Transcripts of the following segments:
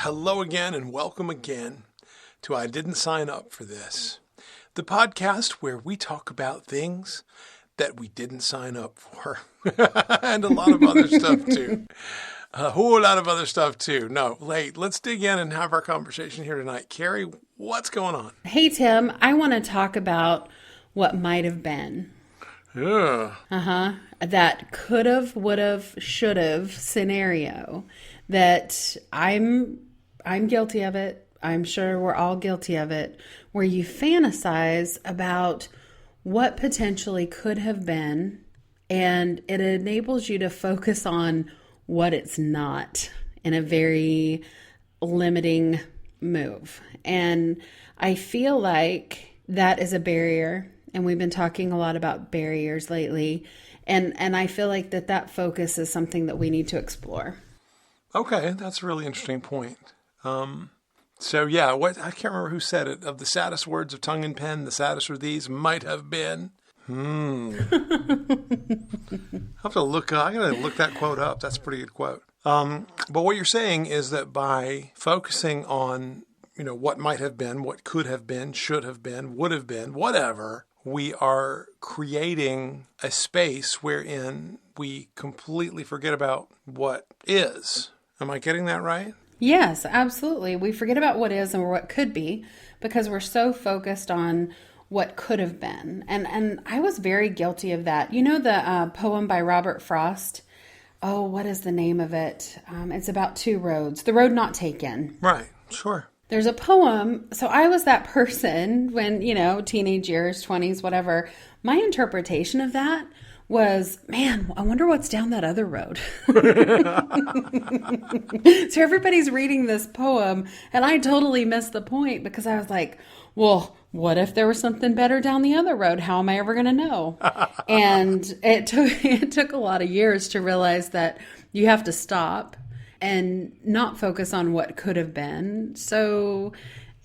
Hello again and welcome again to I Didn't Sign Up for This, the podcast where we talk about things that we didn't sign up for and a lot of other stuff too. A whole lot of other stuff too. No, let's dig in and have our conversation here tonight. Carrie, what's going on? Hey, Tim, I want to talk about what might have been. Yeah. That could have, would have, should have scenario that I'm guilty of it. I'm sure we're all guilty of it, where you fantasize about what potentially could have been, and it enables you to focus on what it's not in a very limiting move. And I feel like that is a barrier, and we've been talking a lot about barriers lately, and I feel like that focus is something that we need to explore. Okay, that's a really interesting point. So yeah, I can't remember who said it. Of the saddest words of tongue and pen, the saddest are these might have been. I have to look. I gotta look that quote up. That's a pretty good quote. But what you're saying is that by focusing on, what might have been, what could have been, should have been, would have been, whatever, we are creating a space wherein we completely forget about what is. Am I getting that right? Yes, absolutely. We forget about what is and what could be because we're so focused on what could have been. And I was very guilty of that. You know the poem by Robert Frost? Oh, what is the name of it? It's about two roads. The Road Not Taken. Right, sure. There's a poem. So I was that person when, teenage years, 20s, whatever. My interpretation of that was, man, I wonder what's down that other road. So everybody's reading this poem, and I totally missed the point because I was like, well, what if there was something better down the other road? How am I ever going to know? And it took a lot of years to realize that you have to stop and not focus on what could have been, so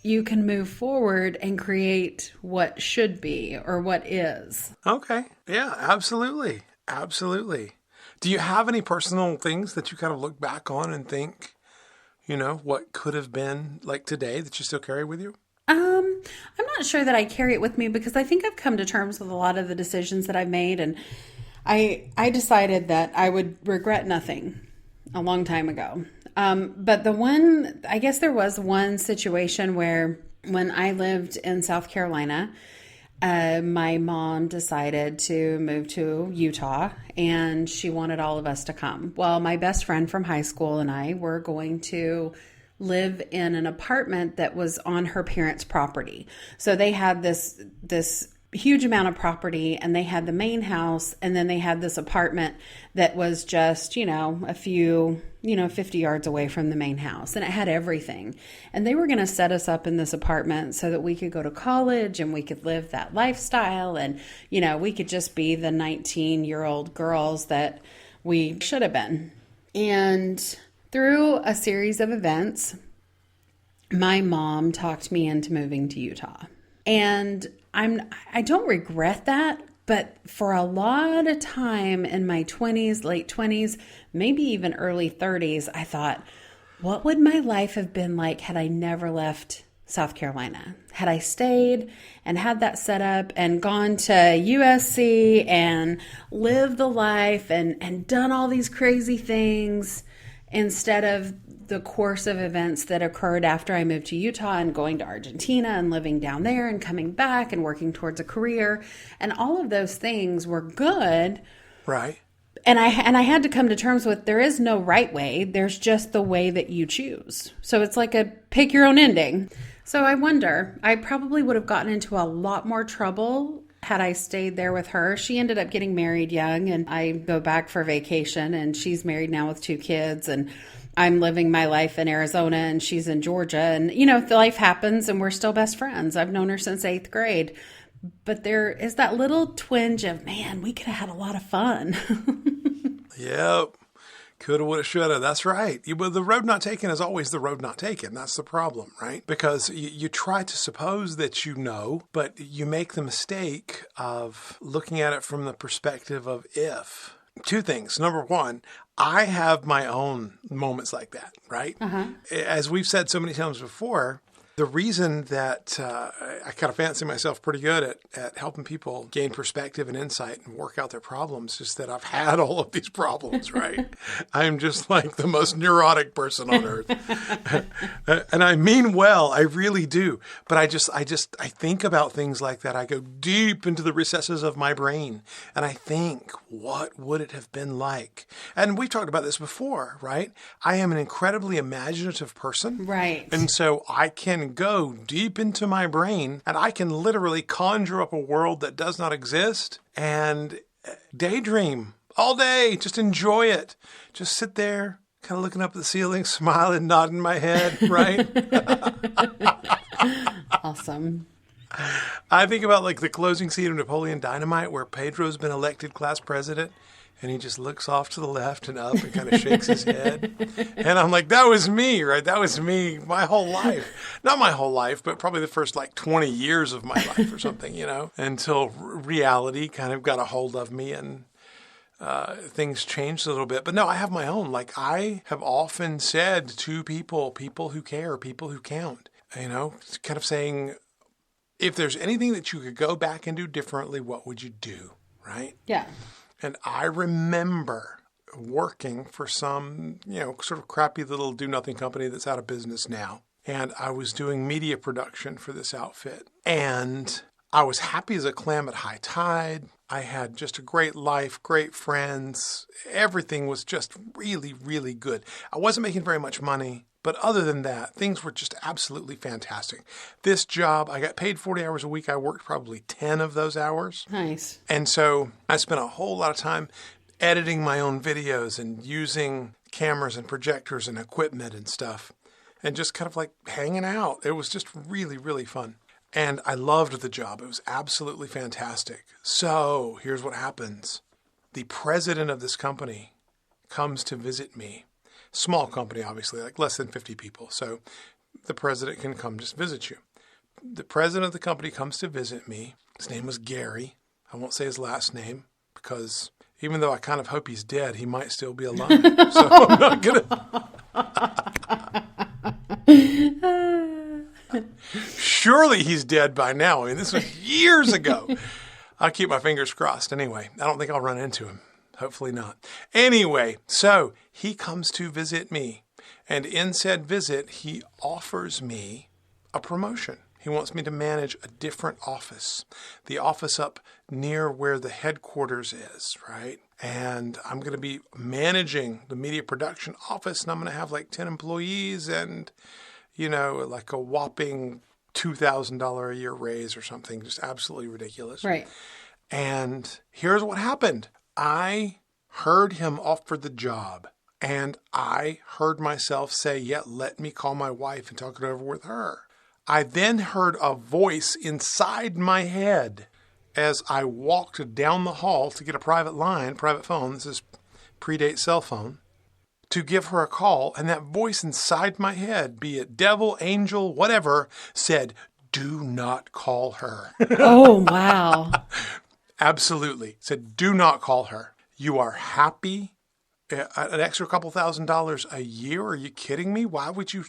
you can move forward and create what should be or what is. Okay. Yeah, absolutely. Absolutely. Do you have any personal things that you kind of look back on and think, what could have been like today that you still carry with you? I'm not sure that I carry it with me because I think I've come to terms with a lot of the decisions that I've made, and I decided that I would regret nothing a long time ago. But I guess there was one situation where when I lived in South Carolina, my mom decided to move to Utah and she wanted all of us to come. Well, my best friend from high school and I were going to live in an apartment that was on her parents' property. So they had this huge amount of property, and they had the main house, and then they had this apartment that was just, a few, 50 yards away from the main house, and it had everything. And they were going to set us up in this apartment so that we could go to college and we could live that lifestyle, and, we could just be the 19-year-old girls that we should have been. And through a series of events, my mom talked me into moving to Utah. And I don't regret that, but for a lot of time in my 20s, late 20s, maybe even early 30s, I thought, what would my life have been like had I never left South Carolina? Had I stayed and had that set up and gone to USC and lived the life and done all these crazy things instead of the course of events that occurred after I moved to Utah and going to Argentina and living down there and coming back and working towards a career. And all of those things were good. Right. And I had to come to terms with there is no right way. There's just the way that you choose. So it's like a pick your own ending. So I wonder, I probably would have gotten into a lot more trouble had I stayed there with her. She ended up getting married young, and I go back for vacation, and she's married now with 2 kids, and I'm living my life in Arizona and she's in Georgia, and life happens and we're still best friends. I've known her since 8th grade, but there is that little twinge of, man, we could have had a lot of fun. Yep. Coulda, woulda, shoulda. That's right. The road not taken is always the road not taken. That's the problem, right? Because you try to suppose that you know, but you make the mistake of looking at it from the perspective of if. Two things. Number one, I have my own moments like that, right? As we've said so many times before, the reason that I kind of fancy myself pretty good at helping people gain perspective and insight and work out their problems is that I've had all of these problems, right? I'm just like the most neurotic person on earth. And I mean well, I really do. But I think about things like that. I go deep into the recesses of my brain and I think, what would it have been like? And we've talked about this before, right? I am an incredibly imaginative person. Right. And so I can go deep into my brain and I can literally conjure up a world that does not exist and daydream all day. Just enjoy it. Just sit there, kind of looking up at the ceiling, smiling, nodding my head, right? Awesome. I think about like the closing scene of Napoleon Dynamite where Pedro's been elected class president. And he just looks off to the left and up and kind of shakes his head. And I'm like, that was me, right? That was me my whole life. Not my whole life, but probably the first like 20 years of my life or something, until reality kind of got a hold of me and things changed a little bit. But no, I have my own. Like I have often said to people who care, people who count, kind of saying, if there's anything that you could go back and do differently, what would you do, right? Yeah. And I remember working for some, sort of crappy little do-nothing company that's out of business now. And I was doing media production for this outfit. And I was happy as a clam at high tide. I had just a great life, great friends. Everything was just really, really good. I wasn't making very much money. But other than that, things were just absolutely fantastic. This job, I got paid 40 hours a week. I worked probably 10 of those hours. Nice. And so I spent a whole lot of time editing my own videos and using cameras and projectors and equipment and stuff and just kind of like hanging out. It was just really, really fun. And I loved the job. It was absolutely fantastic. So here's what happens. The president of this company comes to visit me. Small company, obviously, like less than 50 people. So the president can come just visit you. The president of the company comes to visit me. His name was Gary. I won't say his last name because even though I kind of hope he's dead, he might still be alive. So I'm not going to... Surely he's dead by now. I mean, this was years ago. I'll keep my fingers crossed. Anyway, I don't think I'll run into him. Hopefully not. Anyway, so he comes to visit me. And in said visit, he offers me a promotion. He wants me to manage a different office. The office up near where the headquarters is, right? And I'm going to be managing the media production office. And I'm going to have like 10 employees and, like a whopping $2,000 a year raise or something. Just absolutely ridiculous. Right. And here's what happened. I heard him offer the job and I heard myself say, yeah, let me call my wife and talk it over with her. I then heard a voice inside my head as I walked down the hall to get a private phone, this is predate cell phone, to give her a call. And that voice inside my head, be it devil, angel, whatever, said, do not call her. Oh, wow. Absolutely. Said, do not call her. You are happy? An extra couple $1,000s a year? Are you kidding me? Why would you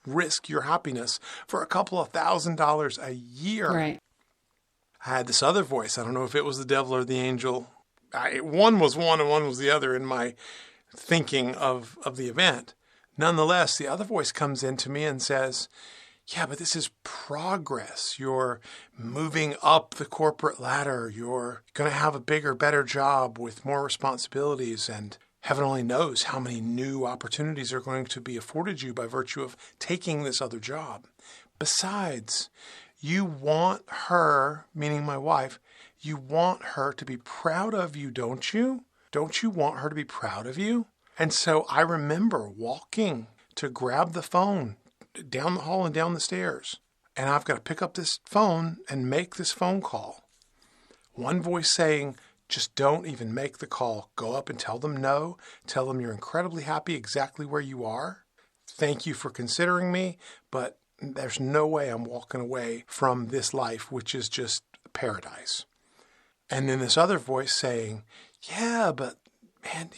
risk your happiness for a couple of $1,000s a year? Right. I had this other voice. I don't know if it was the devil or the angel. One was one and one was the other in my thinking of the event. Nonetheless, the other voice comes into me and says, yeah, but this is progress. You're moving up the corporate ladder. You're going to have a bigger, better job with more responsibilities. And heaven only knows how many new opportunities are going to be afforded you by virtue of taking this other job. Besides, you want her, meaning my wife, you want her to be proud of you, don't you? Don't you want her to be proud of you? And so I remember walking to grab the phone down the hall and down the stairs. And I've got to pick up this phone and make this phone call. One voice saying, just don't even make the call. Go up and tell them no. Tell them you're incredibly happy exactly where you are. Thank you for considering me, but there's no way I'm walking away from this life, which is just paradise. And then this other voice saying, yeah, but man,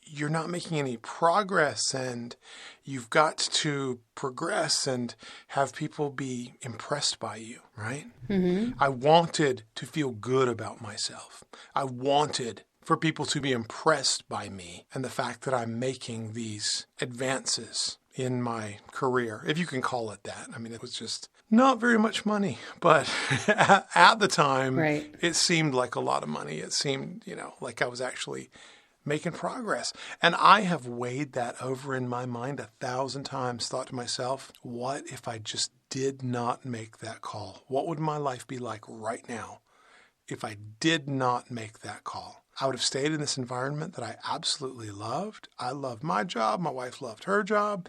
you're not making any progress, and you've got to progress and have people be impressed by you, right? Mm-hmm. I wanted to feel good about myself. I wanted for people to be impressed by me and the fact that I'm making these advances in my career, if you can call it that. I mean, it was just not very much money, but at the time, right. It seemed like a lot of money. It seemed, like I was actually making progress. And I have weighed that over in my mind 1,000 times, thought to myself, what if I just did not make that call? What would my life be like right now if I did not make that call? I would have stayed in this environment that I absolutely loved. I loved my job. My wife loved her job.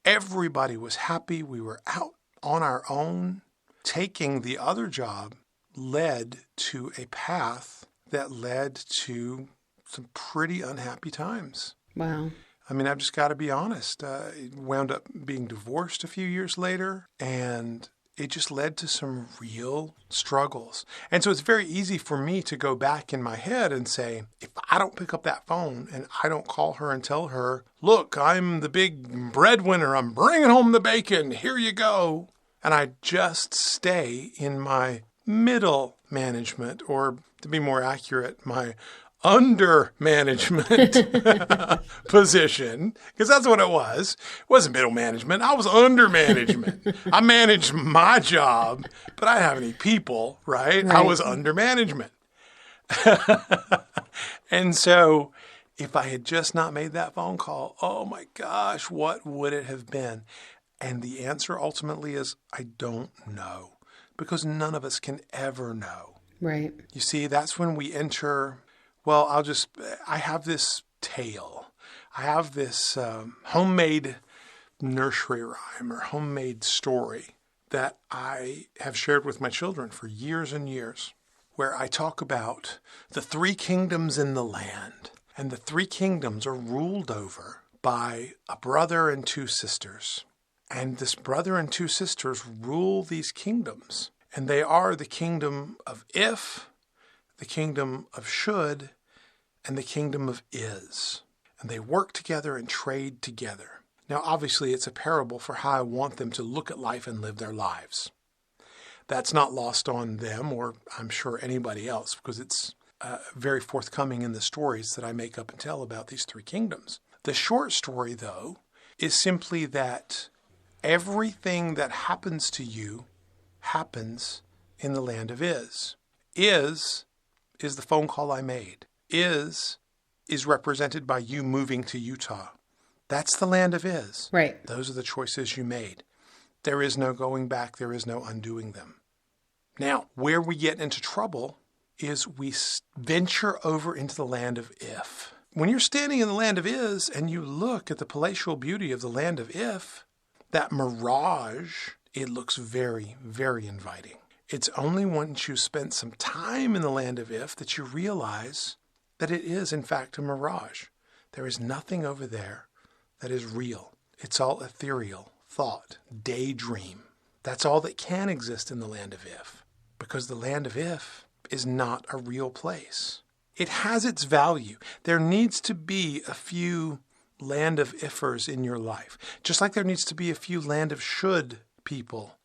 Everybody was happy. We were out on our own. Taking the other job led to a path that led to some pretty unhappy times. Wow. I mean, I've just got to be honest. Wound up being divorced a few years later, and it just led to some real struggles. And so it's very easy for me to go back in my head and say, if I don't pick up that phone and I don't call her and tell her, look, I'm the big breadwinner. I'm bringing home the bacon. Here you go. And I just stay in my middle management, or to be more accurate, my under management position, because that's what it was. It wasn't middle management. I was under management. I managed my job, but I didn't have any people, right? I was under management. And so if I had just not made that phone call, oh my gosh, what would it have been? And the answer ultimately is, I don't know, because none of us can ever know. Right. You see, that's when we enter. Well, I have this tale. I have this homemade nursery rhyme or homemade story that I have shared with my children for years and years, where I talk about the 3 kingdoms in the land. And the 3 kingdoms are ruled over by a brother and 2 sisters. And this brother and 2 sisters rule these kingdoms. And they are the kingdom of if, the kingdom of should, and the kingdom of is. And they work together and trade together. Now, obviously, it's a parable for how I want them to look at life and live their lives. That's not lost on them, or I'm sure anybody else, because it's very forthcoming in the stories that I make up and tell about these 3 kingdoms. The short story, though, is simply that everything that happens to you happens in the land of is. Is the phone call I made. Is represented by you moving to Utah. That's the land of is. Right. Those are the choices you made. There is no going back. There is no undoing them. Now, where we get into trouble is we venture over into the land of if. When you're standing in the land of is and you look at the palatial beauty of the land of if, that mirage, it looks very, very inviting. It's only once you spent some time in the land of if that you realize that it is, in fact, a mirage. There is nothing over there that is real. It's all ethereal, thought, daydream. That's all that can exist in the land of if, because the land of if is not a real place. It has its value. There needs to be a few land of ifers in your life, just like there needs to be a few land of should people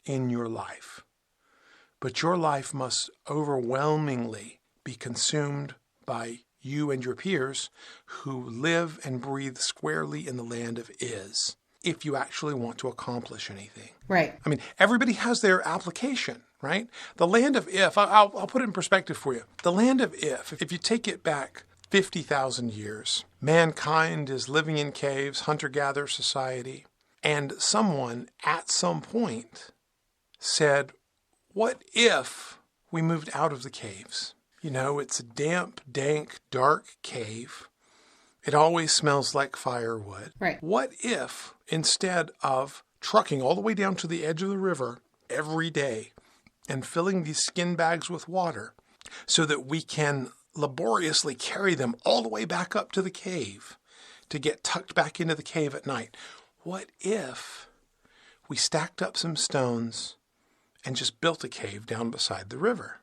in your life. But your life must overwhelmingly be consumed by you and your peers who live and breathe squarely in the land of is, if you actually want to accomplish anything. Right. I mean, everybody has their application, right? The land of if, I'll put it in perspective for you. The land of if you take it back 50,000 years, mankind is living in caves, hunter-gatherer society, and someone at some point said, what if we moved out of the caves? You know, it's a damp, dank, dark cave. It always smells like firewood. Right. What if, instead of trucking all the way down to the edge of the river every day and filling these skin bags with water so that we can laboriously carry them all the way back up to the cave to get tucked back into the cave at night, what if we stacked up some stones and just built a cave down beside the river?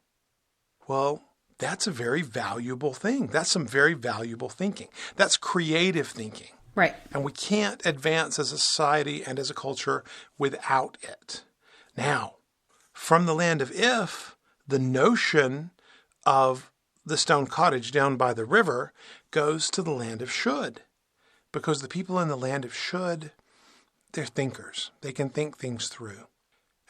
Well, That's a very valuable thing. That's some very valuable thinking. That's creative thinking. Right. And we can't advance as a society and as a culture without it. Now, from the land of if, the notion of the stone cottage down by the river goes to the land of should. Because the people in the land of should, they're thinkers. They can think things through.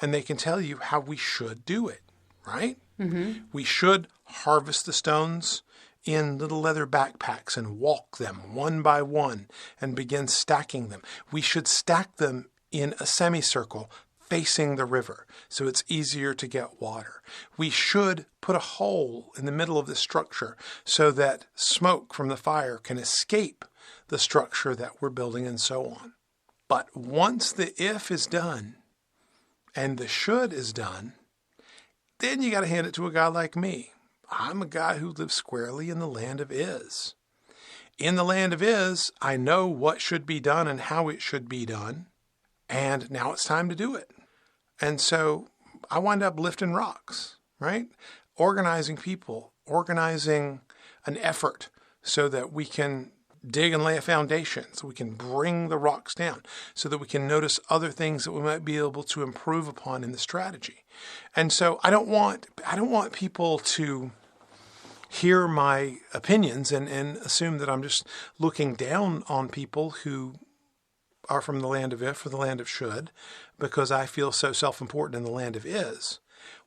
And they can tell you how we should do it, right? Mm-hmm. We should harvest the stones in little leather backpacks and walk them one by one and begin stacking them. We should stack them in a semicircle facing the river so it's easier to get water. We should put a hole in the middle of the structure so that smoke from the fire can escape the structure that we're building and so on. But once the if is done and the should is done, then you got to hand it to a guy like me. I'm a guy who lives squarely in the land of is. In the land of is, I know what should be done and how it should be done. And now it's time to do it. And so I wind up lifting rocks, right? Organizing people, organizing an effort so that we can dig and lay a foundation, so we can bring the rocks down, so that we can notice other things that we might be able to improve upon in the strategy. And so I don't want people to hear my opinions and assume that I'm just looking down on people who are from the land of if or the land of should, because I feel so self-important in the land of is.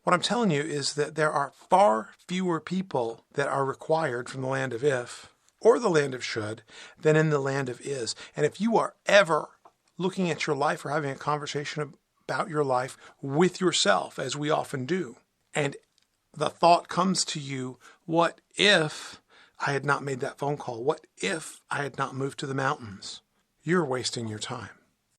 What I'm telling you is that there are far fewer people that are required from the land of if or the land of should than in the land of is. And if you are ever looking at your life or having a conversation about your life with yourself, as we often do, and the thought comes to you, what if I had not made that phone call? What if I had not moved to the mountains? You're wasting your time.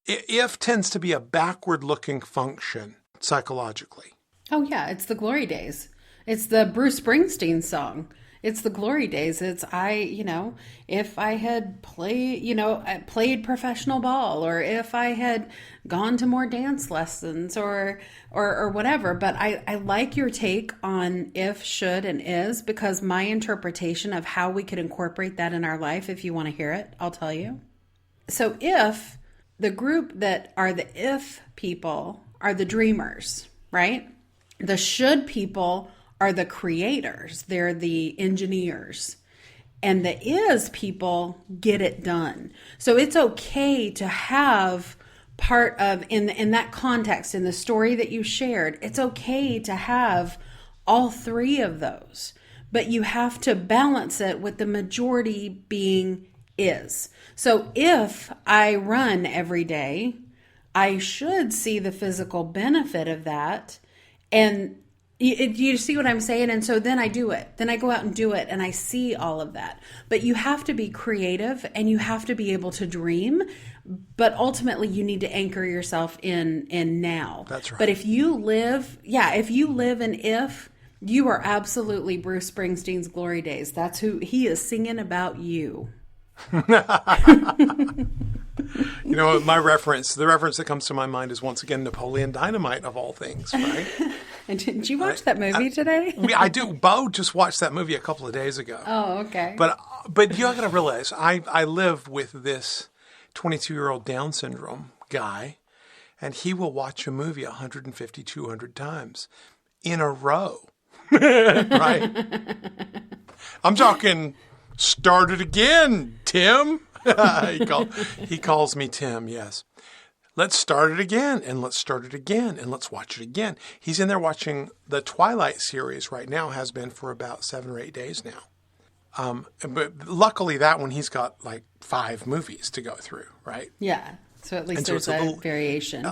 If tends to be a backward-looking function psychologically. Oh, yeah. It's the glory days. It's the Bruce Springsteen song. It's the glory days. It's if I had played professional ball, or if I had gone to more dance lessons or whatever. But I like your take on if, should, and is, because my interpretation of how we could incorporate that in our life, if you want to hear it, I'll tell you. So if the group that are the if people are the dreamers, right? The should people are the creators. They're the engineers. And the is people get it done. So it's okay to have part of, in that context, in the story that you shared, it's okay to have all three of those. But you have to balance it with the majority being is. So if I run every day, I should see the physical benefit of that. And you see what I'm saying? And so then I do it. Then I go out and do it, and I see all of that. But you have to be creative, and you have to be able to dream. But ultimately, you need to anchor yourself in now. That's right. But if you live in if, you are absolutely Bruce Springsteen's glory days. That's who he is singing about you. You know, the reference that comes to my mind is once again Napoleon Dynamite, of all things, right? And did you watch that movie today? I do. Bo just watched that movie a couple of days ago. Oh, okay. But you got to realize, I live with this 22-year-old Down syndrome guy, and he will watch a movie 150, 200 times in a row, right? I'm talking, start it again, Tim. He calls me Tim, yes. Let's start it again, and let's start it again, and let's watch it again. He's in there watching the Twilight series right now, has been for about 7 or 8 days now. But luckily that one, he's got like 5 movies to go through, right? Yeah. So at least there's a variation.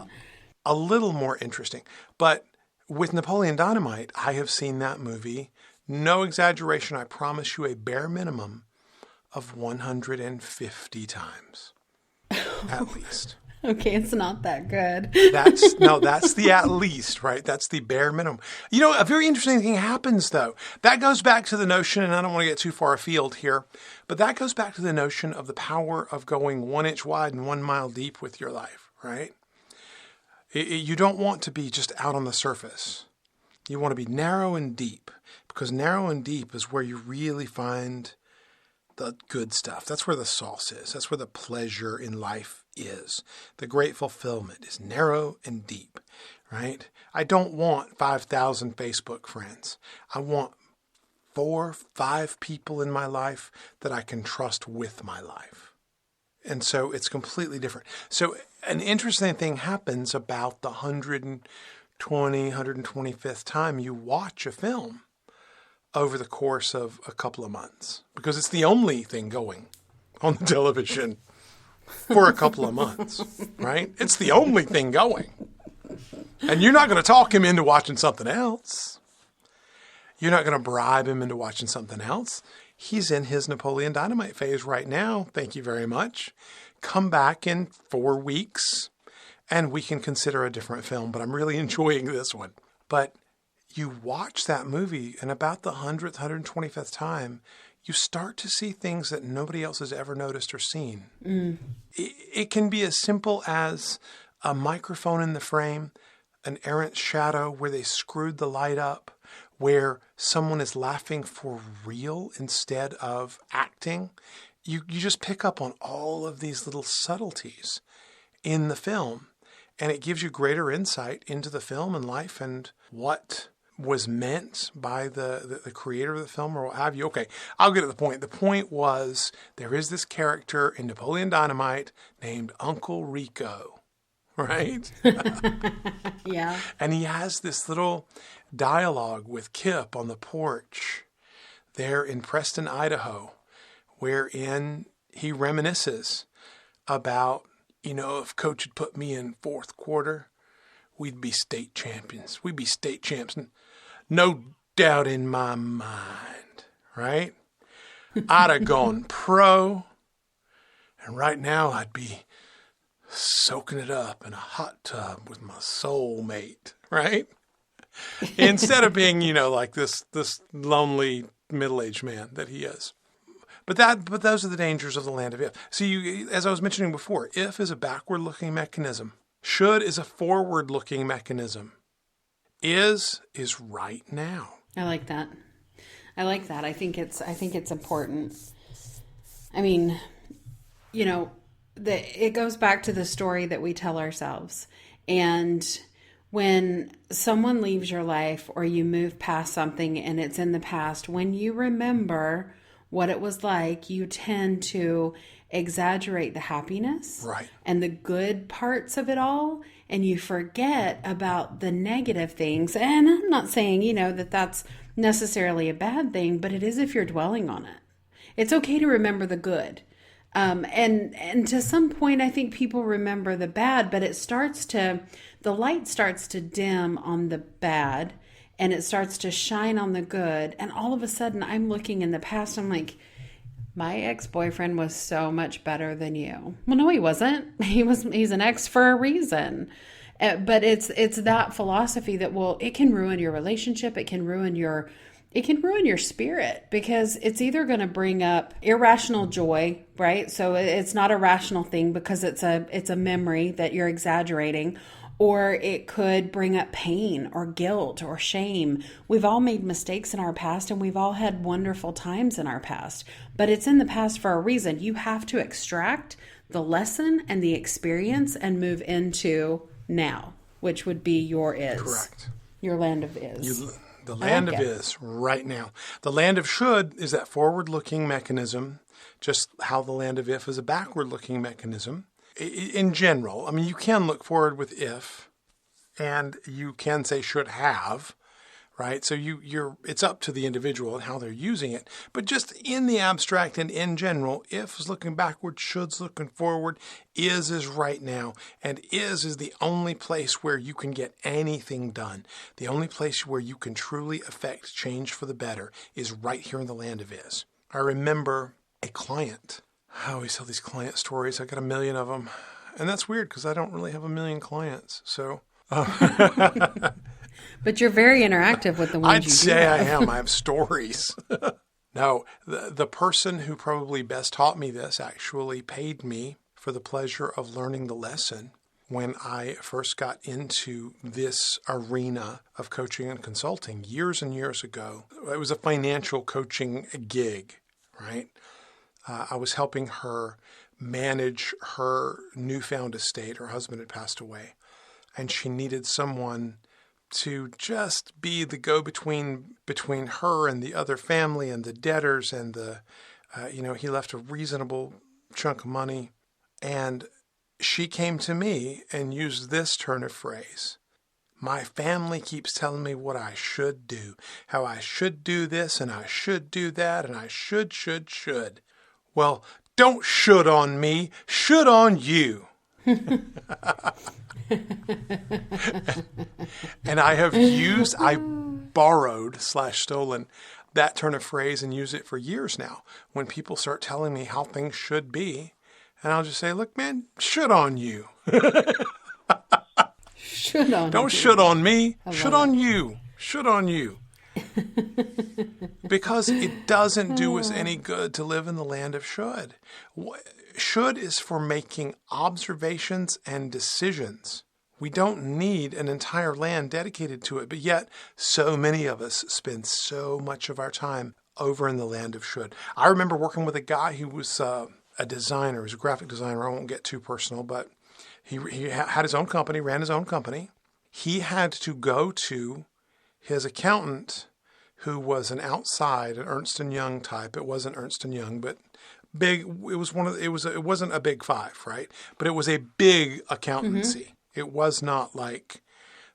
A little more interesting. But with Napoleon Dynamite, I have seen that movie, no exaggeration, I promise you, a bare minimum of 150 times, at least. Okay, it's not that good. That's the at least, right? That's the bare minimum. You know, a very interesting thing happens, though. That goes back to the notion, and I don't want to get too far afield here, but that goes back to the notion of the power of going 1 inch wide and 1 mile deep with your life, right? You don't want to be just out on the surface. You want to be narrow and deep. because narrow and deep is where you really find the good stuff. That's where the sauce is. That's where the pleasure in life is. The great fulfillment is narrow and deep, right? I don't want 5,000 Facebook friends. I want 4, 5 people in my life that I can trust with my life. And so it's completely different. So an interesting thing happens about the 125th time you watch a film over the course of a couple of months, because it's the only thing going on the television for a couple of months, right? It's the only thing going. And you're not going to talk him into watching something else. You're not going to bribe him into watching something else. He's in his Napoleon Dynamite phase right now. Thank you very much. Come back in 4 weeks and we can consider a different film, but I'm really enjoying this one. But you watch that movie, and about the 100th, 125th time, you start to see things that nobody else has ever noticed or seen. It can be as simple as a microphone in the frame, an errant shadow where they screwed the light up, where someone is laughing for real instead of acting. You just pick up on all of these little subtleties in the film, and it gives you greater insight into the film and life and what was meant by the creator of the film or what have you. Okay, I'll get to the point. The point was there is this character in Napoleon Dynamite named Uncle Rico, right? Yeah. And he has this little dialogue with Kip on the porch there in Preston, Idaho, wherein he reminisces about, if Coach had put me in fourth quarter, we'd be state champions. We'd be state champs. No doubt in my mind, right? I'd have gone pro, and right now I'd be soaking it up in a hot tub with my soulmate, right? Instead of being, like this lonely middle-aged man that he is. But those are the dangers of the land of if. See, as I was mentioning before, if is a backward-looking mechanism. Should is a forward-looking mechanism. Is right now. I like that. I think it's important. I mean, it goes back to the story that we tell ourselves. And when someone leaves your life or you move past something and it's in the past, when you remember what it was like, you tend to exaggerate the happiness and the good parts of it all, and you forget about the negative things. And I'm not saying, that that's necessarily a bad thing, but it is if you're dwelling on it. It's okay to remember the good. And to some point, I think people remember the bad, but the light starts to dim on the bad and it starts to shine on the good. And all of a sudden I'm looking in the past, I'm like, my ex-boyfriend was so much better than you. Well, no, he wasn't. He's an ex for a reason. But it's that philosophy that, it can ruin your relationship. It can ruin your spirit, because it's either going to bring up irrational joy, right? So it's not a rational thing because it's a memory that you're exaggerating, or it could bring up pain or guilt or shame. We've all made mistakes in our past and we've all had wonderful times in our past, but it's in the past for a reason. You have to extract the lesson and the experience and move into now, which would be your is. Correct. Your land of is. The land of is right now. The land of should is that forward-looking mechanism, just how the land of if is a backward-looking mechanism. In general, I mean, you can look forward with if, and you can say should have, right? So it's up to the individual and how they're using it. But just in the abstract and in general, if is looking backward, should's looking forward, is right now. And is the only place where you can get anything done. The only place where you can truly affect change for the better is right here in the land of is. I remember a client. I always tell these client stories. I got 1 million of them. And that's weird because I don't really have 1 million clients. So... But you're very interactive with the ones I'd say I am. I have stories. No, the person who probably best taught me this actually paid me for the pleasure of learning the lesson when I first got into this arena of coaching and consulting years and years ago. It was a financial coaching gig, right? I was helping her manage her newfound estate. Her husband had passed away, and she needed someone to just be the go-between between her and the other family and the debtors and he left a reasonable chunk of money. And she came to me and used this turn of phrase. My family keeps telling me what I should do, how I should do this and I should do that and I should. Well, don't should on me, should on you. And I borrowed/stolen that turn of phrase and use it for years now. When people start telling me how things should be, and I'll just say, look, man, should on you. Should on Don't you. should on me, should on it. you. Should on you. Because it doesn't do us any good to live in the land of should. Should is for making observations and decisions. We don't need an entire land dedicated to it, but yet so many of us spend so much of our time over in the land of should. I remember working with a guy who was a designer, he was a graphic designer. I won't get too personal, but he had his own company, ran his own company. He had to go to his accountant, who was an Ernst & Young type. It wasn't Ernst & Young, but big. It wasn't a big five, right? But it was a big accountancy. Mm-hmm. It was not like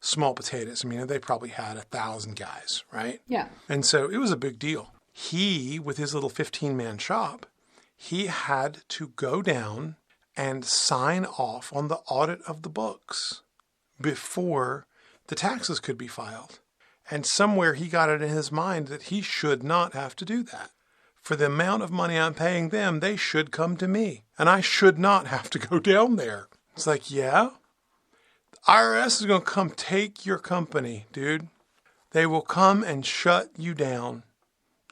small potatoes. I mean, they probably had 1,000 guys, right? Yeah. And so it was a big deal. He, with his little 15-man shop, he had to go down and sign off on the audit of the books before the taxes could be filed. And somewhere he got it in his mind that he should not have to do that. For the amount of money I'm paying them, they should come to me. And I should not have to go down there. It's like, yeah, the IRS is going to come take your company, dude. They will come and shut you down.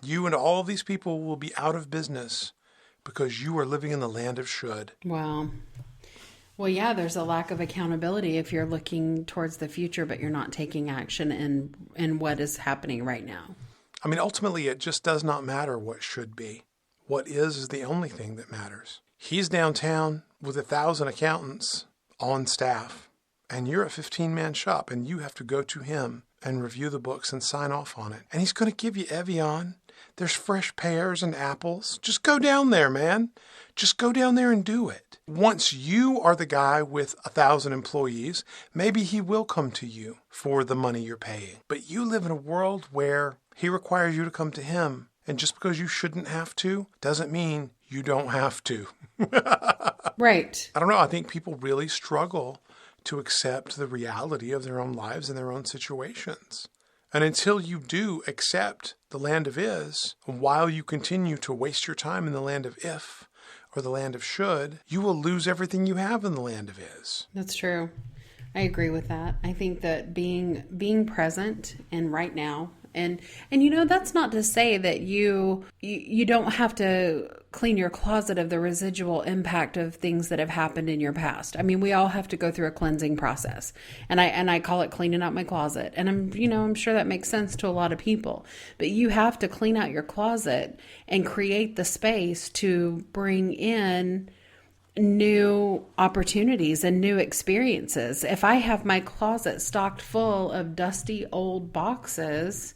You and all of these people will be out of business because you are living in the land of should. Wow. Well, yeah, there's a lack of accountability if you're looking towards the future, but you're not taking action in what is happening right now. I mean, ultimately, it just does not matter what should be. What is the only thing that matters. He's downtown with 1,000 accountants on staff, and you're a 15-man shop, and you have to go to him and review the books and sign off on it. And he's going to give you Evian. There's fresh pears and apples. Just go down there, man. Just go down there and do it. Once you are the guy with 1,000 employees, maybe he will come to you for the money you're paying. But you live in a world where he requires you to come to him. And just because you shouldn't have to doesn't mean you don't have to. Right. I don't know. I think people really struggle to accept the reality of their own lives and their own situations. And until you do accept the land of is, while you continue to waste your time in the land of if or the land of should, you will lose everything you have in the land of is. That's true. I agree with that. I think that being present and right now, and that's not to say that you don't have to clean your closet of the residual impact of things that have happened in your past. I mean, we all have to go through a cleansing process, and I call it cleaning out my closet. And I'm sure that makes sense to a lot of people, but you have to clean out your closet and create the space to bring in new opportunities and new experiences. If I have my closet stocked full of dusty old boxes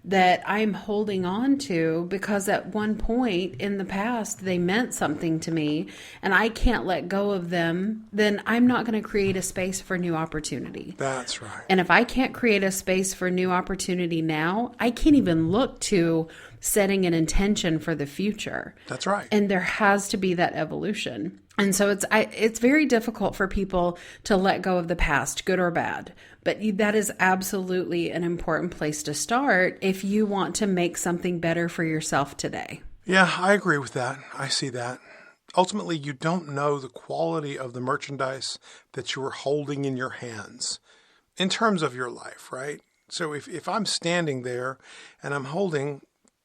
that I'm holding on to because at one point in the past they meant something to me and I can't let go of them, then I'm not going to create a space for new opportunity. That's right. And if I can't create a space for new opportunity now, I can't even look to setting an intention for the future. That's right. And there has to be that evolution. And so it's very difficult for people to let go of the past, good or bad. But that is absolutely an important place to start if you want to make something better for yourself today. Yeah, I agree with that. I see that. Ultimately, you don't know the quality of the merchandise that you are holding in your hands in terms of your life, right? So if I'm standing there and I'm holding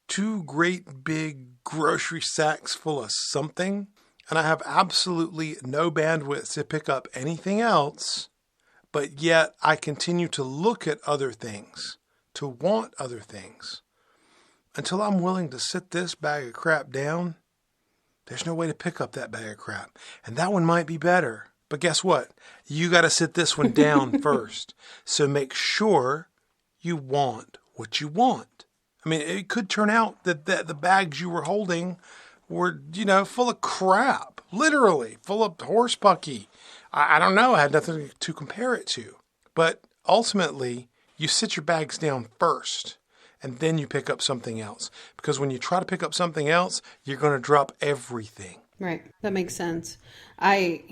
2 great big grocery sacks full of something, and I have absolutely no bandwidth to pick up anything else, but yet I continue to look at other things, to want other things. Until I'm willing to sit this bag of crap down, there's no way to pick up that bag of crap. And that one might be better. But guess what? You got to sit this one down first. So make sure you want what you want. I mean, it could turn out that the bags you were holding were, full of crap. Literally, full of horse pucky. I don't know. I had nothing to compare it to. But ultimately, you sit your bags down first. And then you pick up something else. Because when you try to pick up something else, you're going to drop everything. Right. That makes sense. I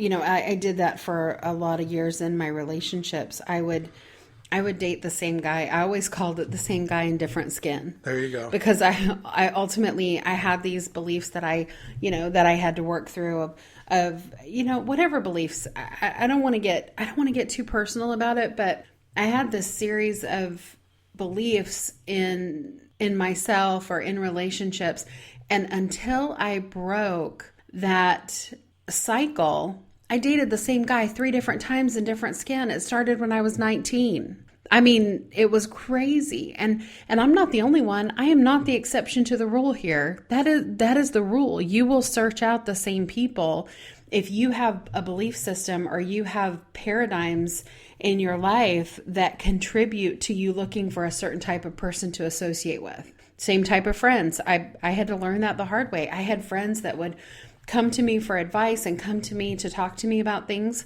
did that for a lot of years in my relationships. I would date the same guy. I always called it the same guy in different skin. There you go. Because I ultimately had these beliefs that I had to work through of whatever beliefs. I don't want to get too personal about it, but I had this series of beliefs in myself or in relationships, and until I broke that cycle, I dated the same guy 3 different times in different skin. It started when I was 19. I mean, it was crazy. And I'm not the only one. I am not the exception to the rule here. That is the rule. You will search out the same people. If you have a belief system or you have paradigms in your life that contribute to you looking for a certain type of person to associate with. Same type of friends. I had to learn that the hard way. I had friends that would come to me for advice and come to me to talk to me about things.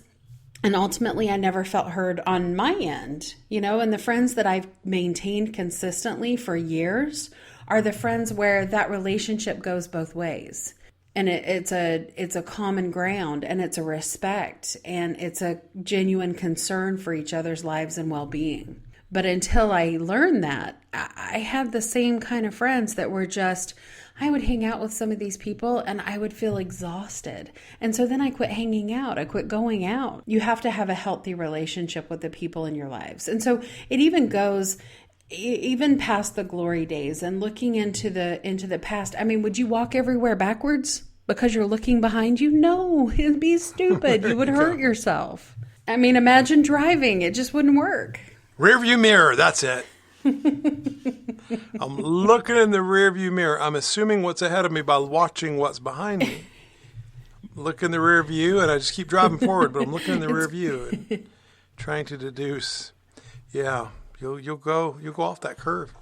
And ultimately, I never felt heard on my end, and the friends that I've maintained consistently for years are the friends where that relationship goes both ways. And it's a common ground, and it's a respect, and it's a genuine concern for each other's lives and well-being. But until I learned that, I had the same kind of friends that were just, I would hang out with some of these people and I would feel exhausted. And so then I quit hanging out. I quit going out. You have to have a healthy relationship with the people in your lives. And so it even goes even past the glory days and looking into the past. I mean, would you walk everywhere backwards because you're looking behind you? No, it'd be stupid. You would hurt yourself. I mean, imagine driving. It just wouldn't work. Rearview mirror, that's it. I'm looking in the rearview mirror. I'm assuming what's ahead of me by watching what's behind me. Look in the rear view, and I just keep driving forward, but I'm looking in the rear view and trying to deduce. Yeah, you'll go off that curve.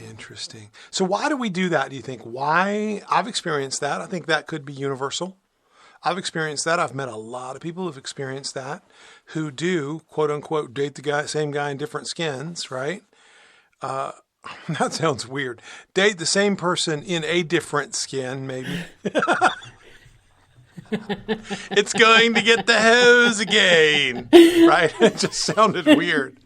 Interesting. So why do we do that, do you think? Why? I've experienced that. I think that could be universal. I've experienced that. I've met a lot of people who've experienced that, who do, quote unquote, date the same guy in different skins, right? That sounds weird. Date the same person in a different skin, maybe. It's going to get the hose again, right? It just sounded weird.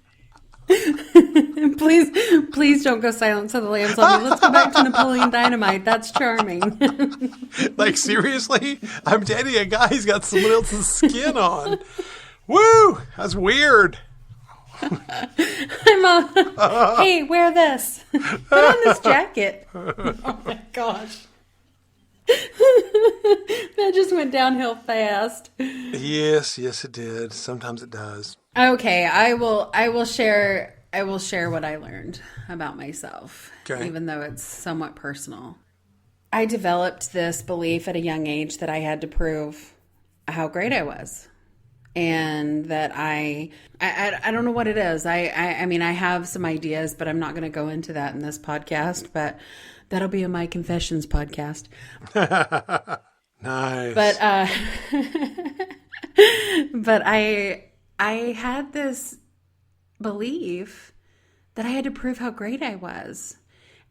Please don't go Silence of the Lambs on me. Let's go back to Napoleon Dynamite. That's charming. Like, seriously? I'm dating a guy who's got someone else's skin on. Woo! That's weird. Hey, wear this. Put on this jacket. Oh my gosh. That just went downhill fast. Yes, it did. Sometimes it does. Okay, I will share what I learned about myself, okay, even though it's somewhat personal. I developed this belief at a young age that I had to prove how great I was. And that I don't know what it is. I mean, I have some ideas, but I'm not going to go into that in this podcast, but that'll be in my Confessions podcast. Nice. But I had this belief that I had to prove how great I was.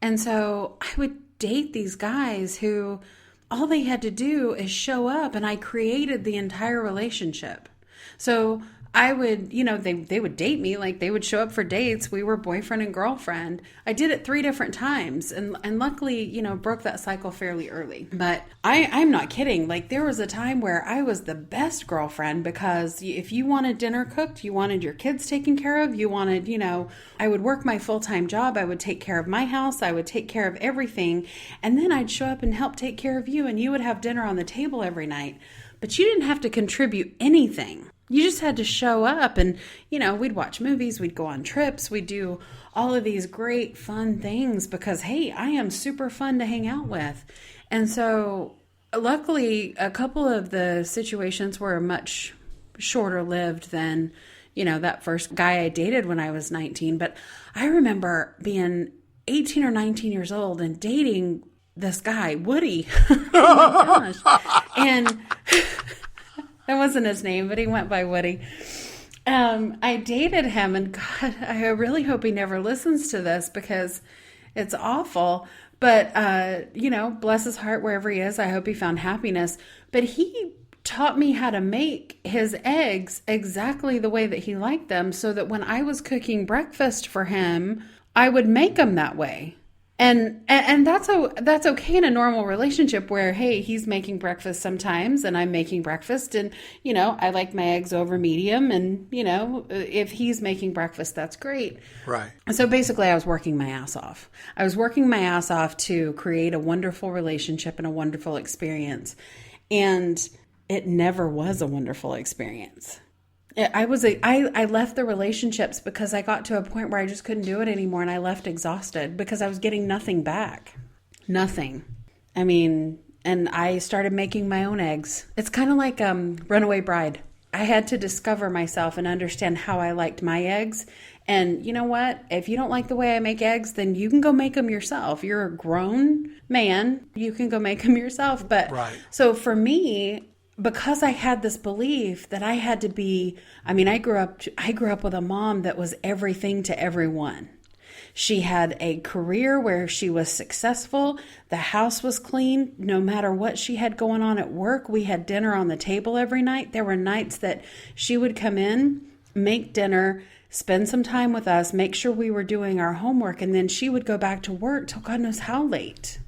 And so I would date these guys who all they had to do is show up, and I created the entire relationship. So I would, they would date me, like they would show up for dates. We were boyfriend and girlfriend. I did it 3 different times and luckily, broke that cycle fairly early. But I'm not kidding. Like there was a time where I was the best girlfriend because if you wanted dinner cooked, you wanted your kids taken care of, you wanted, I would work my full-time job. I would take care of my house. I would take care of everything. And then I'd show up and help take care of you and you would have dinner on the table every night. But you didn't have to contribute anything. You just had to show up and, we'd watch movies, we'd go on trips, we'd do all of these great fun things because, hey, I am super fun to hang out with. And so luckily, a couple of the situations were much shorter lived than, that first guy I dated when I was 19. But I remember being 18 or 19 years old and dating this guy, Woody. Oh my gosh. And that wasn't his name, but he went by Woody. I dated him, and God, I really hope he never listens to this because it's awful. But, bless his heart wherever he is. I hope he found happiness. But he taught me how to make his eggs exactly the way that he liked them so that when I was cooking breakfast for him, I would make them that way. And that's okay in a normal relationship where, hey, he's making breakfast sometimes and I'm making breakfast and, I like my eggs over medium and, if he's making breakfast, that's great. Right. So basically I was working my ass off. I was working my ass off to create a wonderful relationship and a wonderful experience. And it never was a wonderful experience. I left the relationships because I got to a point where I just couldn't do it anymore and I left exhausted because I was getting nothing back. Nothing. I mean, and I started making my own eggs. It's kind of like Runaway Bride. I had to discover myself and understand how I liked my eggs. And you know what? If you don't like the way I make eggs, then you can go make them yourself. You're a grown man. You can go make them yourself. But right. So for me, because I had this belief that I had to be, I grew up with a mom that was everything to everyone. She had a career where she was successful. The house was clean. No matter what she had going on at work, we had dinner on the table every night. There were nights that she would come in, make dinner, spend some time with us, make sure we were doing our homework, and then she would go back to work till God knows how late.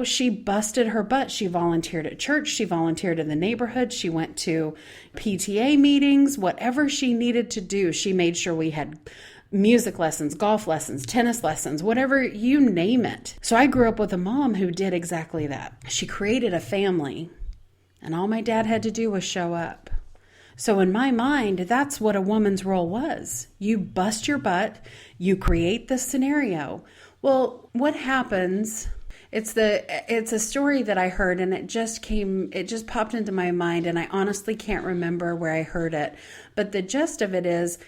She busted her butt. She volunteered at church. She volunteered in the neighborhood. She went to PTA meetings, whatever she needed to do. She made sure we had music lessons, golf lessons, tennis lessons, whatever, you name it. So I grew up with a mom who did exactly that. She created a family, and all my dad had to do was show up. So in my mind, that's what a woman's role was. You bust your butt, you create this scenario. Well, what happens... It's a story that I heard and it just popped into my mind and I honestly can't remember where I heard it. But the gist of it is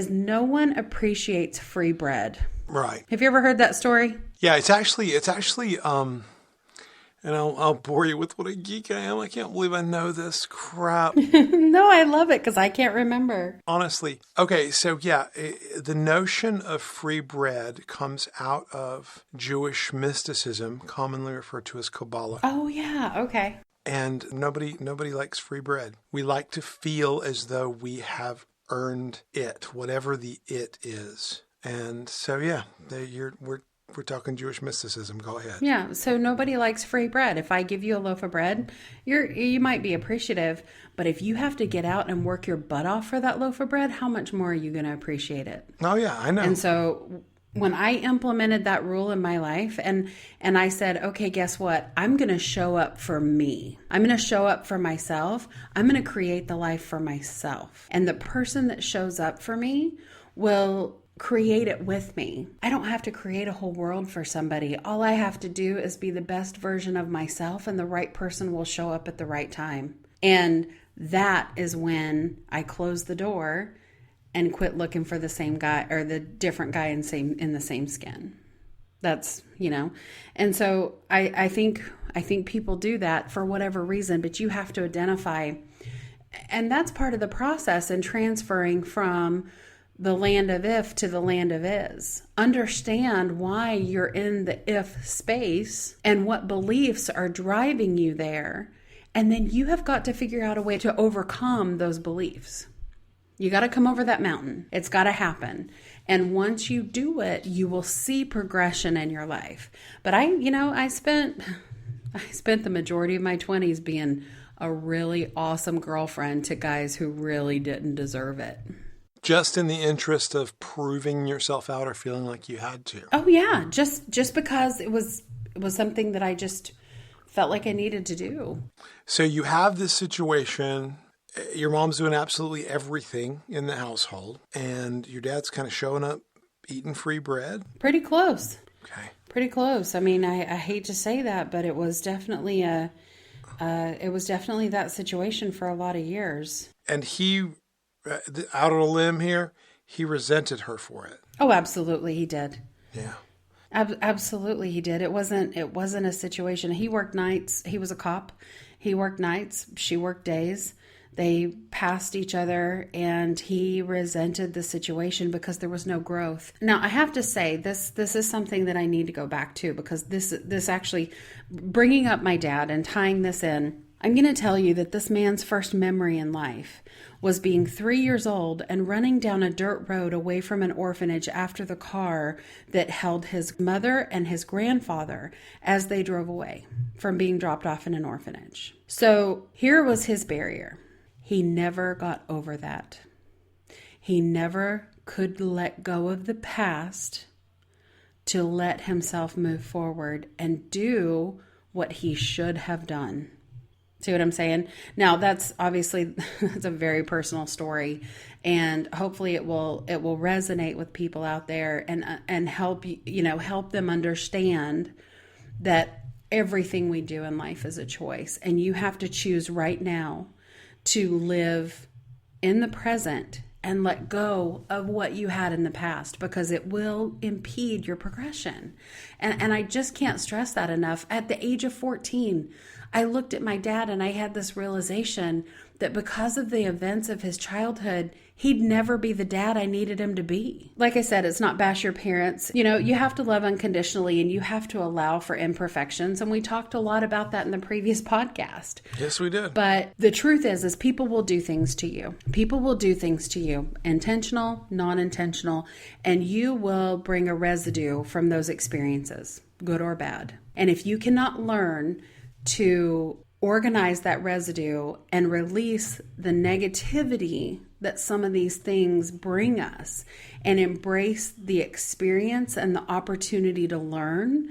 no one appreciates free bread. Right. Have you ever heard that story? Yeah, it's actually and I'll bore you with what a geek I am. I can't believe I know this crap. No, I love it because I can't remember. Honestly. Okay, so yeah, the notion of free bread comes out of Jewish mysticism, commonly referred to as Kabbalah. Oh, yeah. Okay. And nobody likes free bread. We like to feel as though we have earned it, whatever the it is. And so, yeah, we're talking Jewish mysticism. Go ahead. Yeah. So nobody likes free bread. If I give you a loaf of bread, you might be appreciative, but if you have to get out and work your butt off for that loaf of bread, how much more are you going to appreciate it? Oh yeah, I know. And so when I implemented that rule in my life and I said, okay, guess what? I'm going to show up for me. I'm going to show up for myself. I'm going to create the life for myself. And the person that shows up for me will create it with me. I don't have to create a whole world for somebody. All I have to do is be the best version of myself and the right person will show up at the right time. And that is when I close the door and quit looking for the same guy or the different guy in the same skin. That's, and so I think people do that for whatever reason, but you have to identify, and that's part of the process in transferring from the land of if to the land of is. Understand why you're in the if space and what beliefs are driving you there. And then you have got to figure out a way to overcome those beliefs. You got to come over that mountain. It's got to happen. And once you do it, you will see progression in your life. But I spent the majority of my 20s being a really awesome girlfriend to guys who really didn't deserve it. Just in the interest of proving yourself out or feeling like you had to. Oh yeah, just because it was something that I just felt like I needed to do. So you have this situation. Your mom's doing absolutely everything in the household, and your dad's kind of showing up eating free bread. Pretty close. Okay. Pretty close. I mean, I hate to say that, but it was definitely that situation for a lot of years. And he, out on a limb here, he resented her for it. Oh, absolutely, he did. Yeah. Absolutely, he did. It wasn't a situation. He worked nights. He was a cop. He worked nights. She worked days. They passed each other, and he resented the situation because there was no growth. Now, I have to say, this is something that I need to go back to, because this actually, bringing up my dad and tying this in, I'm going to tell you that this man's first memory in life was being 3 years old and running down a dirt road away from an orphanage after the car that held his mother and his grandfather as they drove away from being dropped off in an orphanage. So here was his barrier. He never got over that. He never could let go of the past to let himself move forward and do what he should have done. See what I'm saying? Now, that's obviously that's a very personal story, and hopefully it will resonate with people out there and help them understand that everything we do in life is a choice, and you have to choose right now to live in the present and let go of what you had in the past, because it will impede your progression. And I just can't stress that enough. At the age of 14, I looked at my dad and I had this realization that because of the events of his childhood, he'd never be the dad I needed him to be. Like I said, it's not bash your parents. You have to love unconditionally, and you have to allow for imperfections. And we talked a lot about that in the previous podcast. Yes, we did. But the truth is people will do things to you. People will do things to you, intentional, non-intentional, and you will bring a residue from those experiences, good or bad. And if you cannot learn to organize that residue and release the negativity that some of these things bring us and embrace the experience and the opportunity to learn,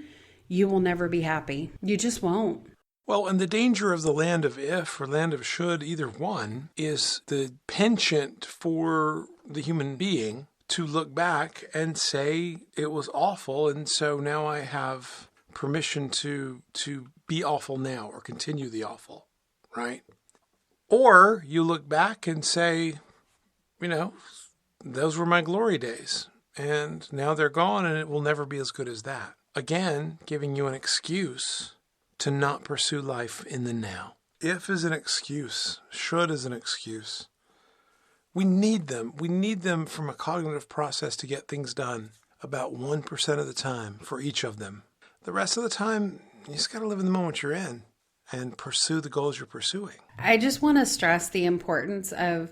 you will never be happy. You just won't. Well, and the danger of the land of if or land of should, either one, is the penchant for the human being to look back and say it was awful, and so now I have permission to be awful now or continue the awful, right? Or you look back and say, those were my glory days, and now they're gone, and it will never be as good as that. Again, giving you an excuse to not pursue life in the now. If is an excuse, should is an excuse. We need them. We need them from a cognitive process to get things done about 1% of the time for each of them. The rest of the time, you just got to live in the moment you're in and pursue the goals you're pursuing. I just want to stress the importance of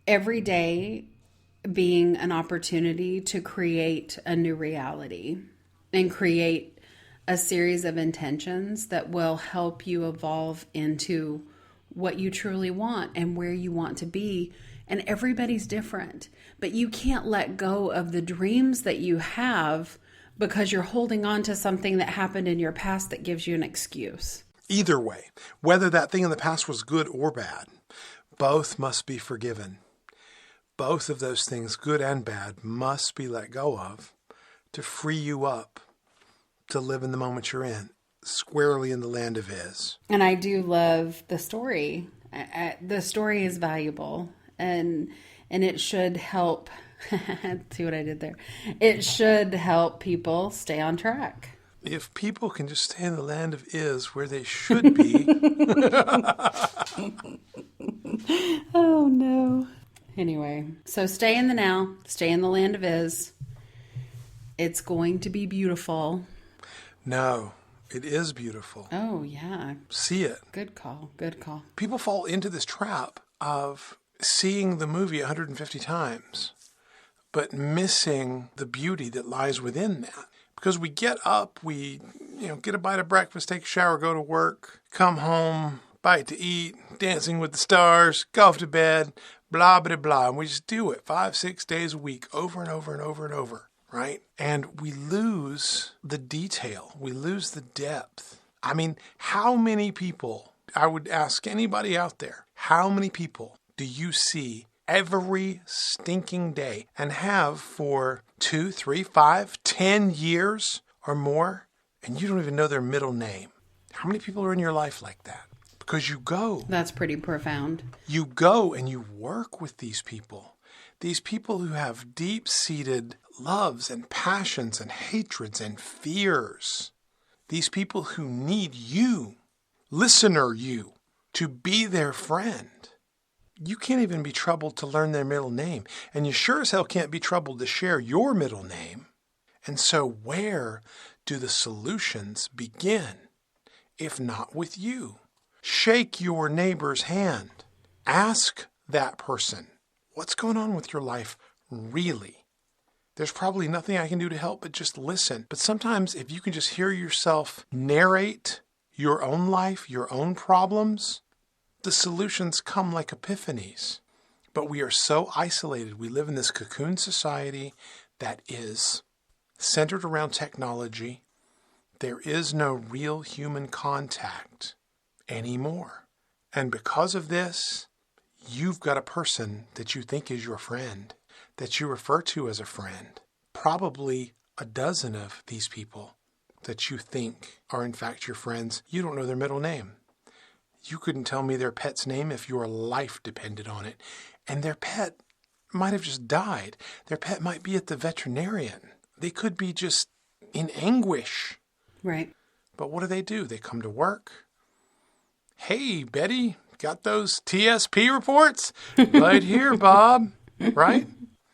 every day being an opportunity to create a new reality and create a series of intentions that will help you evolve into what you truly want and where you want to be. And everybody's different, but you can't let go of the dreams that you have because you're holding on to something that happened in your past that gives you an excuse. Either way, whether that thing in the past was good or bad, both must be forgiven. Both of those things, good and bad, must be let go of to free you up to live in the moment you're in, squarely in the land of is. And I do love the story. The story is valuable, and it should help. See what I did there? It should help people stay on track. If people can just stay in the land of is where they should be. Oh, no. Anyway, so stay in the now, stay in the land of is. It's going to be beautiful. No, it is beautiful. Oh, yeah. See it. Good call. Good call. People fall into this trap of seeing the movie 150 times, but missing the beauty that lies within that. Because we get up, we get a bite of breakfast, take a shower, go to work, come home, bite to eat, Dancing with the Stars, go off to bed, blah, blah, blah. And we just do it 5-6 days a week, over and over and over and over, right? And we lose the detail. We lose the depth. I mean, how many people, I would ask anybody out there, how many people do you see every stinking day and have for 2, 3, 5, 10 years or more, and you don't even know their middle name? How many people are in your life like that? Because you go. That's pretty profound. You go and you work with these people who have deep-seated loves and passions and hatreds and fears. These people who need you, listener you, to be their friend. You can't even be troubled to learn their middle name. And you sure as hell can't be troubled to share your middle name. And so where do the solutions begin, if not with you? Shake your neighbor's hand. Ask that person, what's going on with your life really? There's probably nothing I can do to help but just listen. But sometimes if you can just hear yourself narrate your own life, your own problems, the solutions come like epiphanies. But we are so isolated. We live in this cocoon society that is centered around technology. There is no real human contact anymore. And because of this, you've got a person that you think is your friend, that you refer to as a friend. Probably a dozen of these people that you think are in fact your friends. You don't know their middle name. You couldn't tell me their pet's name if your life depended on it. And their pet might have just died. Their pet might be at the veterinarian. They could be just in anguish. Right. But what do? They come to work. Hey, Betty, got those TSP reports? Right here, Bob. Right?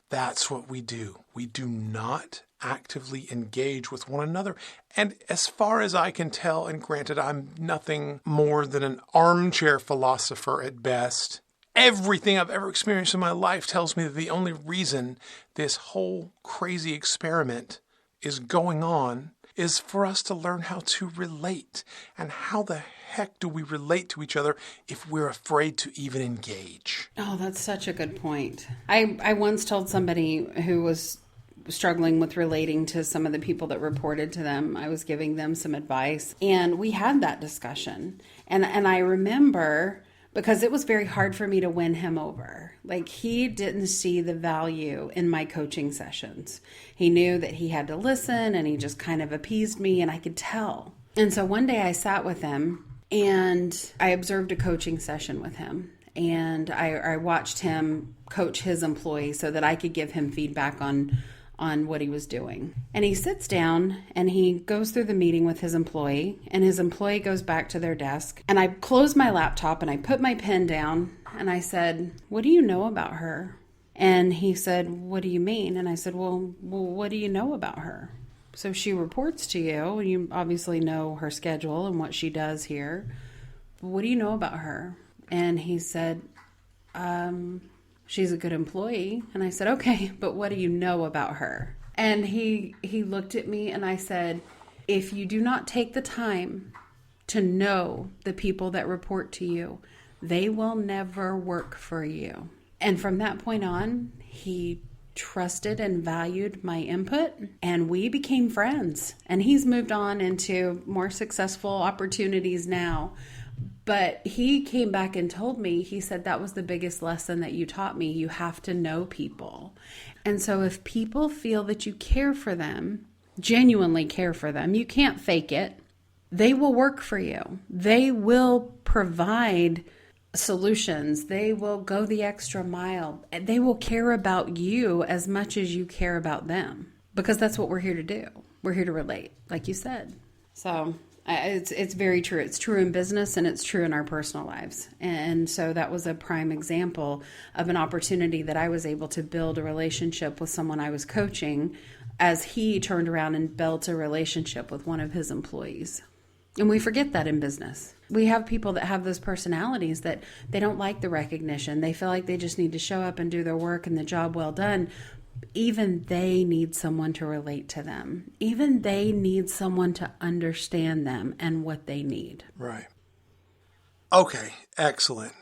That's what we do. We do not actively engage with one another. And as far as I can tell, and granted, I'm nothing more than an armchair philosopher at best, everything I've ever experienced in my life tells me that the only reason this whole crazy experiment is going on is for us to learn how to relate. And how the heck do we relate to each other if we're afraid to even engage? Oh, that's such a good point. I once told somebody who was struggling with relating to some of the people that reported to them, I was giving them some advice, and we had that discussion. And I remember, because it was very hard for me to win him over. Like, he didn't see the value in my coaching sessions. He knew that he had to listen, and he just kind of appeased me, and I could tell. And so one day I sat with him, and I observed a coaching session with him. And I watched him coach his employee so that I could give him feedback on what he was doing. And he sits down and he goes through the meeting with his employee, and his employee goes back to their desk. And I closed my laptop and I put my pen down and I said, "What do you know about her?" And he said, "What do you mean?" And I said, well, what do you know about her? So she reports to you, and you obviously know her schedule and what she does here. What do you know about her? And he said, she's a good employee. And I said, okay, but what do you know about her? And he looked at me and I said, if you do not take the time to know the people that report to you, they will never work for you. And from that point on, he trusted and valued my input, and we became friends. And he's moved on into more successful opportunities now. But he came back and told me, he said, that was the biggest lesson that you taught me. You have to know people. And so if people feel that you care for them, genuinely care for them, you can't fake it, they will work for you. They will provide solutions. They will go the extra mile. They will care about you as much as you care about them, because that's what we're here to do. We're here to relate, like you said. So it's very true. It's true in business and it's true in our personal lives. And so that was a prime example of an opportunity that I was able to build a relationship with someone I was coaching, as he turned around and built a relationship with one of his employees. And we forget that in business. We have people that have those personalities that they don't like the recognition. They feel like they just need to show up and do their work and the job well done. Even they need someone to relate to them. Even they need someone to understand them and what they need. Right. Okay, excellent.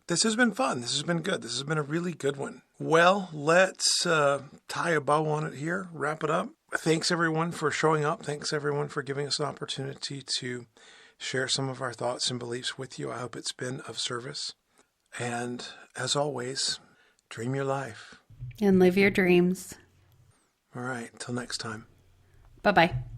This has been fun. This has been good. This has been a really good one. Well, let's tie a bow on it here, wrap it up. Thanks, everyone, for showing up. Thanks, everyone, for giving us an opportunity to share some of our thoughts and beliefs with you. I hope it's been of service. And as always, dream your life. And live your dreams. All right. Till next time. Bye-bye.